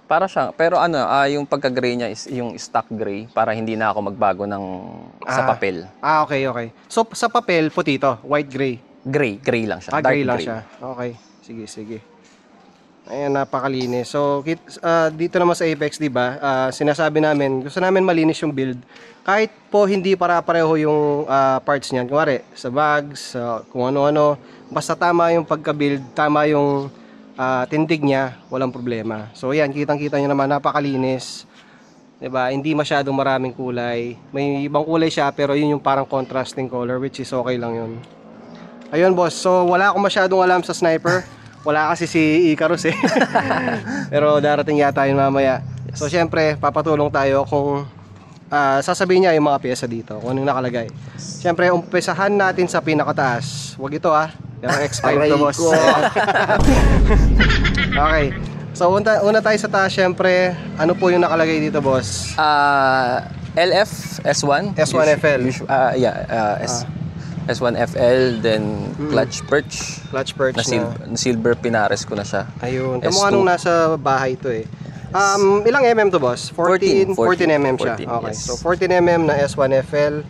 Para siya, pero ano, yung pagka-gray niya is yung stock gray para hindi na ako magbago ng sa papel. Okay, okay. So, sa papel, puti to, white gray. Gray lang siya, dark Gray lang gray. siya. Okay, sige, sige. Ayan, napakalinis. So, dito naman sa Apex, di ba, sinasabi namin, gusto namin malinis yung build. Kahit po hindi para-pareho yung parts niyan. Kunwari, sa bags, kung ano-ano. Basta tama yung pagka-build, tama yung tindig niya, walang problema. So, yan, kitang-kita nyo naman, napakalinis. Diba? Hindi masyadong maraming kulay. May ibang kulay siya, pero yun yung parang contrasting color, which is okay lang yun. Ayun, boss. So, wala akong masyadong alam sa sniper. Wala kasi si Icarus eh. Pero darating yata yun mamaya. So, syempre, papatulong tayo kung sasabihin niya yung mga pyesa dito, kung anong nakalagay. Syempre, umpisahan natin sa pinakataas. Huwag ito yung X5 to, boss. Okay. So, una tayo sa taas, syempre, ano po yung nakalagay dito, boss? LF, S1. S1FL. S1FL, then clutch perch. Clutch perch na. Silver pinares ko na siya. Ayun. Kamukha nung nasa bahay to eh. Ilang mm to, boss? 14 mm siya. 14, Okay. yes. So 14 mm na S1FL.